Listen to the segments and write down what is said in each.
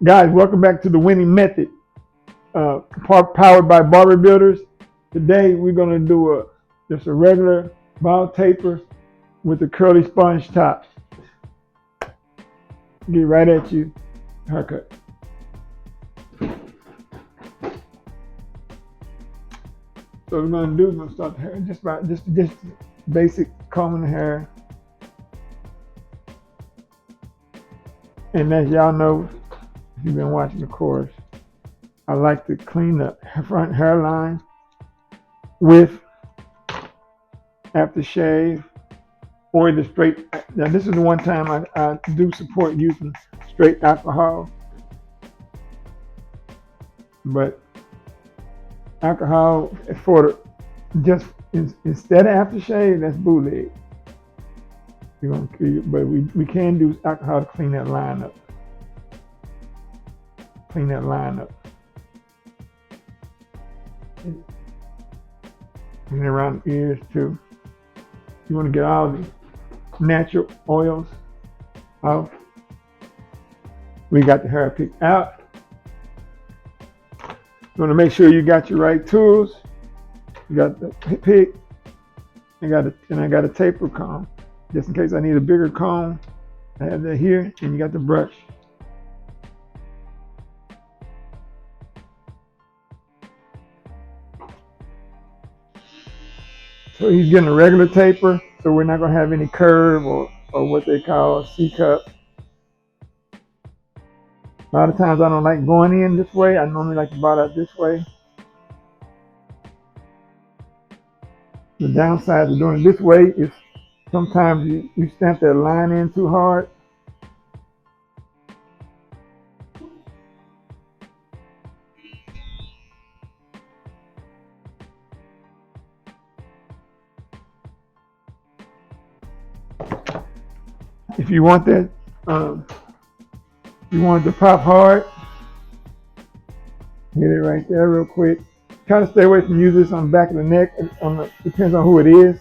Guys, welcome back to the winning method, powered by Barber Builders. Today we're gonna do just a regular bow taper with a curly sponge top. Get right at you, haircut. So we're gonna do, we're gonna start the hair just basic combing the hair. And as y'all know, if you've been watching the course, I like to clean the front hairline with aftershave or the straight. Now this is the one time I do support using straight alcohol, but alcohol for just instead of aftershave, that's bootleg. But we can do alcohol to clean that line up. Clean that line up. And around the ears too. You want to get all the natural oils out. We got the hair picked out. You want to make sure you got your right tools. You got the pick. I got a taper comb, just in case I need a bigger comb. I have that here, and you got the brush. So he's getting a regular taper, so we're not gonna have any curve or what they call a C-cup. A lot of times I don't like going in this way. I normally like to bow out this way. The downside of doing it this way is sometimes you stamp that line in too hard. If you want that, you want it to pop hard, hit it right there real quick. Try to stay away from using this on the back of the neck. Depends on who it is.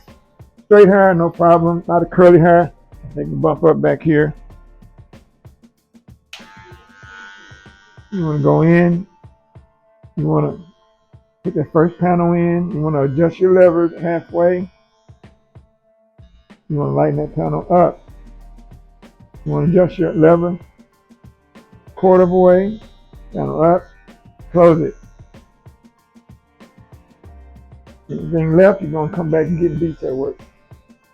Straight hair, no problem. A lot of curly hair, they can bump up back here. You want to go in. You want to put that first panel in. You want to adjust your levers halfway. You want to lighten that panel up. You want to adjust your lever quarter of a way, panel up, close it. Anything left, you're going to come back and get detail work.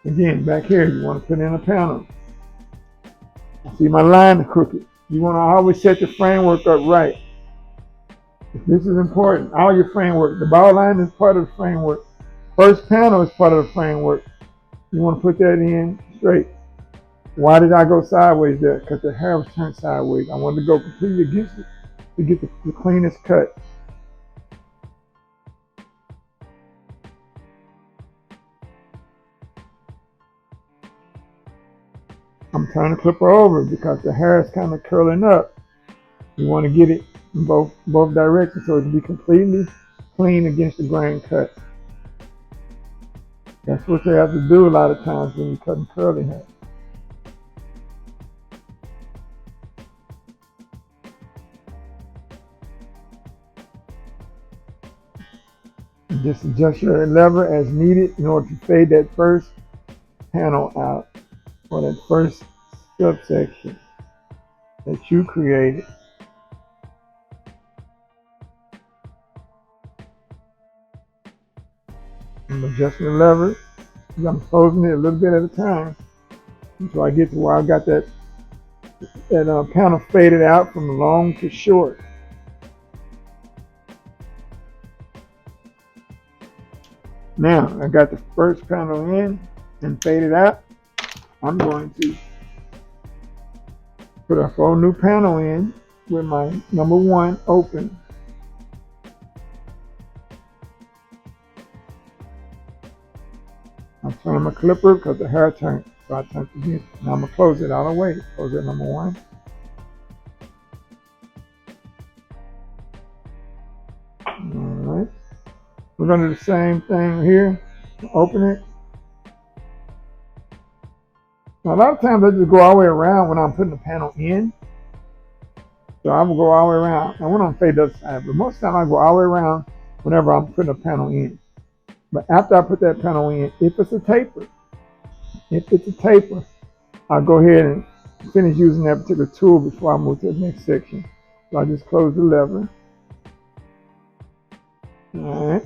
Again, back here, you want to put in a panel. See, my line is crooked. You want to always set the framework up right. This is important. All your framework, the bow line is part of the framework. First panel is part of the framework. You want to put that in straight. Why did I go sideways there? Because the hair was turned sideways. I wanted to go completely against it to get the cleanest cut. I'm turning the clipper over because the hair is kind of curling up. You want to get it in both directions so it can be completely clean against the grain cut. That's what you have to do a lot of times when you're cutting curly hair. Just adjust your lever as needed in order to fade that first panel out, or that first subsection that you created. I'm adjusting the lever. I'm closing it a little bit at a time until I get to where I got that panel faded out from long to short. Now I got the first panel in and faded out. I'm going to put a whole new panel in with my number one open. I'm turning my clipper because the hair turned, so I turned it again. Now I'm gonna close it all the way. Close it number one. All right. We're gonna do the same thing here. Open it. Now a lot of times I just go all the way around when I'm putting the panel in. So I will go all the way around. I went on fade the other side, but most of the time I go all the way around whenever I'm putting a panel in. But after I put that panel in, if it's a taper, I'll go ahead and finish using that particular tool before I move to the next section. So I just close the lever. All right.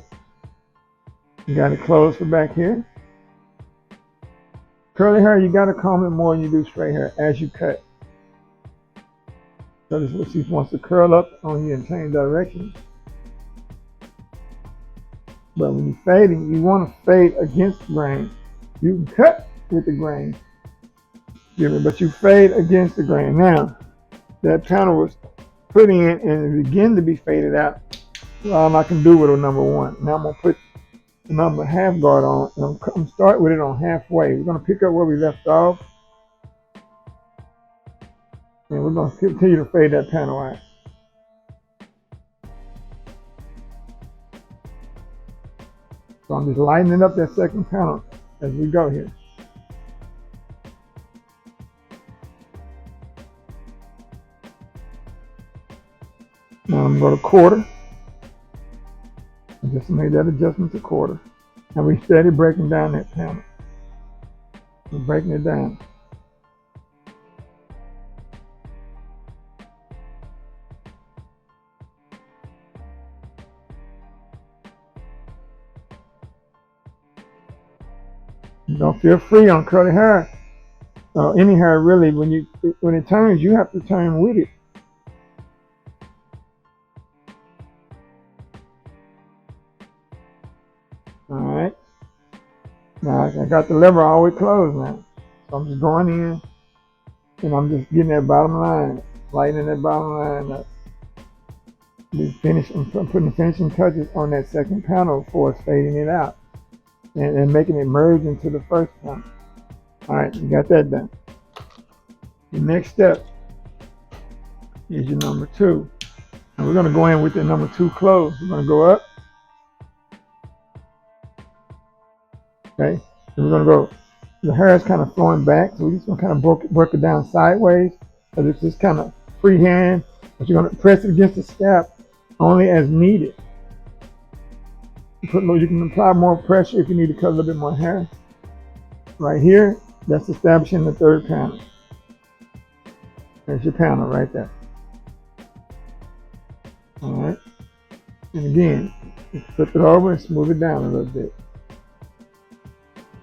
You got it closed for back here. Curly hair, you got to comb it more than you do straight hair as you cut. So this is what she wants to curl up on you and change direction. But when you're fading, you want to fade against the grain. You can cut with the grain, but you fade against the grain. Now, that panel was put in and begin to be faded out. All I can do with a number one. Now I'm going to put the number half guard on. And I'm start with it on halfway. We're going to pick up where we left off. And we're going to continue to fade that panel out. So I'm just lightening up that second panel as we go here. Now I'm going to quarter. I just made that adjustment to quarter. And we steady breaking down that panel. We're breaking it down. Don't feel free on curly hair. Any hair really, when it turns, you have to turn with it. All right. Now I got the lever all the way closed now. So I'm just going in and I'm just getting that bottom line, lightening that bottom line up. I'm putting the finishing touches on that second panel before it's fading it out and making it merge into the first panel. All right, you got that done. The next step is your number two. And we're going to go in with the number two closed. We're going to go up. Okay. And we're going to go, the hair is kind of flowing back. So we're just going to kind of work it down sideways. So it's just kind of freehand. But you're going to press it against the scalp only as needed. You can apply more pressure if you need to cut a little bit more hair. Right here, that's establishing the third panel. There's your panel right there. All right. And again, just flip it over and smooth it down a little bit.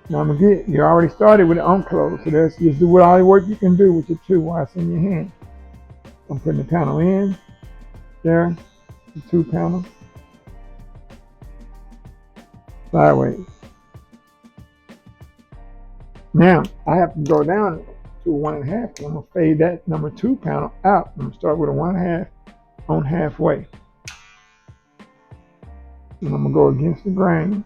Now you already started with it unclosed, so just do all the work you can do with your two while it's in your hand. I'm putting the panel in there, the two panels, sideways. Now I have to go down to a 1.5. I'm gonna fade that number two panel out. I'm gonna start with a 1.5 on halfway, and I'm gonna go against the grain.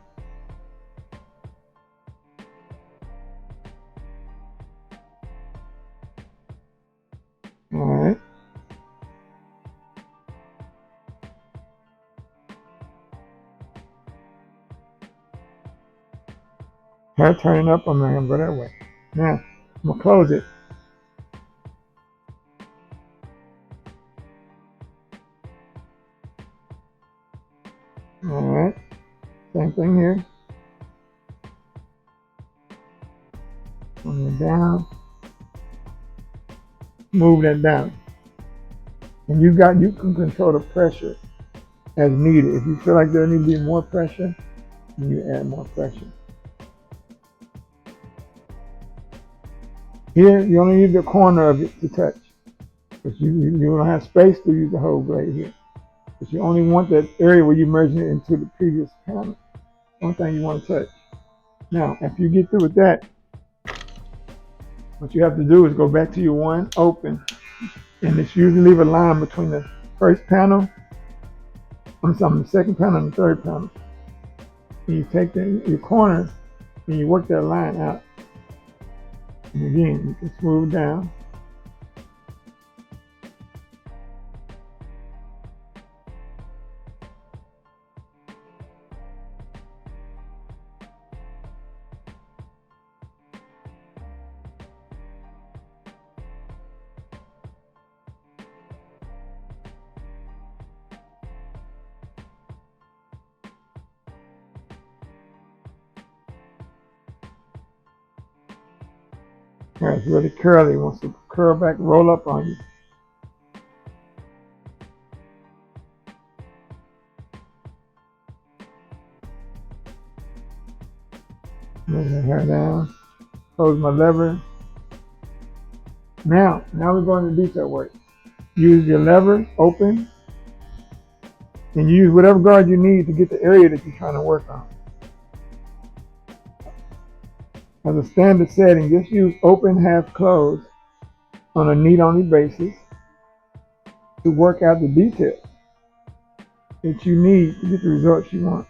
All right. Hair turning up, I'm gonna go that way. Now I'm gonna close it. All right. Same thing here. Bring it down. Move that down. And you can control the pressure as needed. If you feel like there needs to be more pressure, then you add more pressure. Here, you only need the corner of it to touch. But you don't have space to use the whole blade here. But you only want that area where you're merging it into the previous panel. One thing you want to touch. Now, after you get through with that, what you have to do is go back to your one, open, and it's usually leave a line between the first panel, the second panel and the third panel. And you take your corners and you work that line out. And again, you can smooth down. Hair is really curly. It wants to curl back, roll up on you. Bring the hair down. Close my lever. Now we're going to detail work. Use your lever, open, and use whatever guard you need to get the area that you're trying to work on. As a standard setting, just use open, half closed on a need-only basis to work out the details that you need to get the results you want.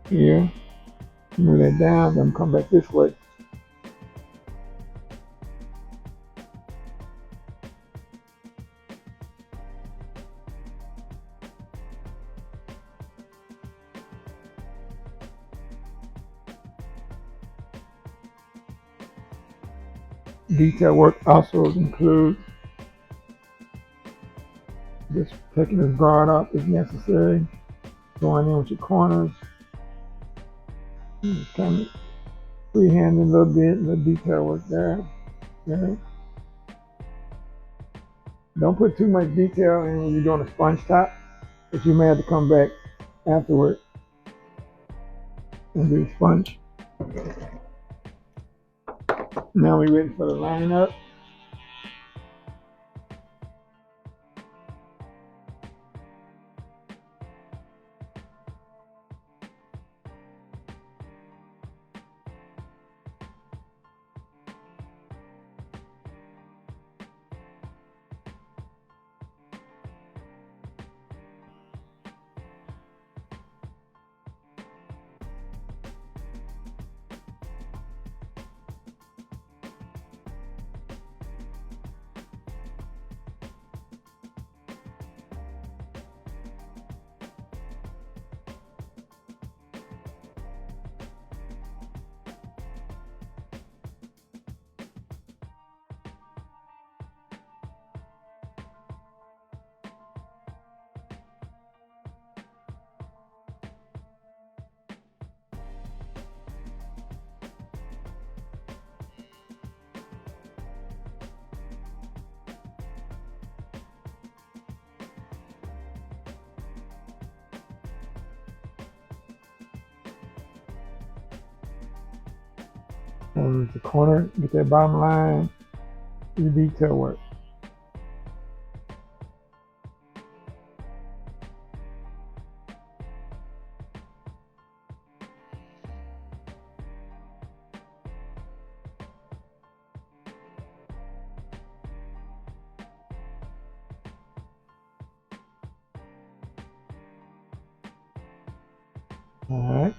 Here, move that down, then come back this way. Detail work also includes just taking this guard off if necessary, going in with your corners, kind of freehanding a little bit, the detail work there. Okay. Don't put too much detail in when you're doing a sponge top, but you may have to come back afterward and do sponge. Now we're ready for the line up. On the corner, get that bottom line, your detail work. All right.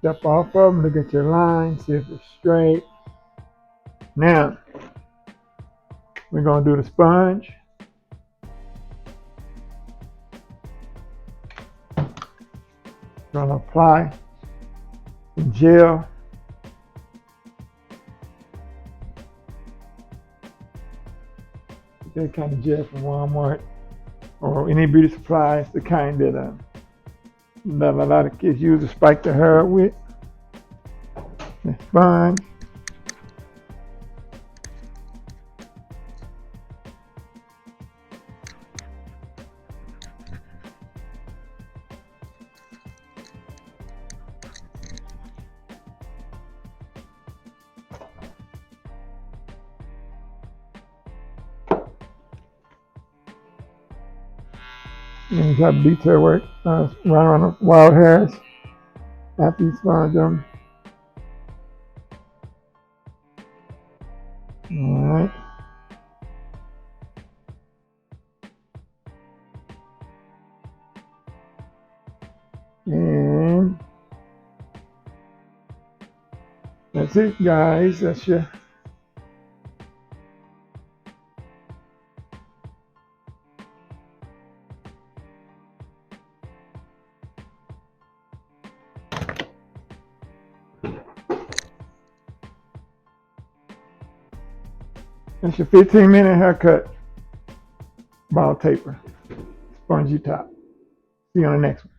Step off of them, look at your line, see if it's straight. Now, we're going to do the sponge. Going to apply some gel. That kind of gel from Walmart or any beauty supplies, the kind that a lot of kids use to spike their hair with. The sponge. And you got detail work around the wild hairs after you sponge them. All right. That's it, guys. That's your that's your 15-minute haircut, bald taper, spongy top. See you on the next one.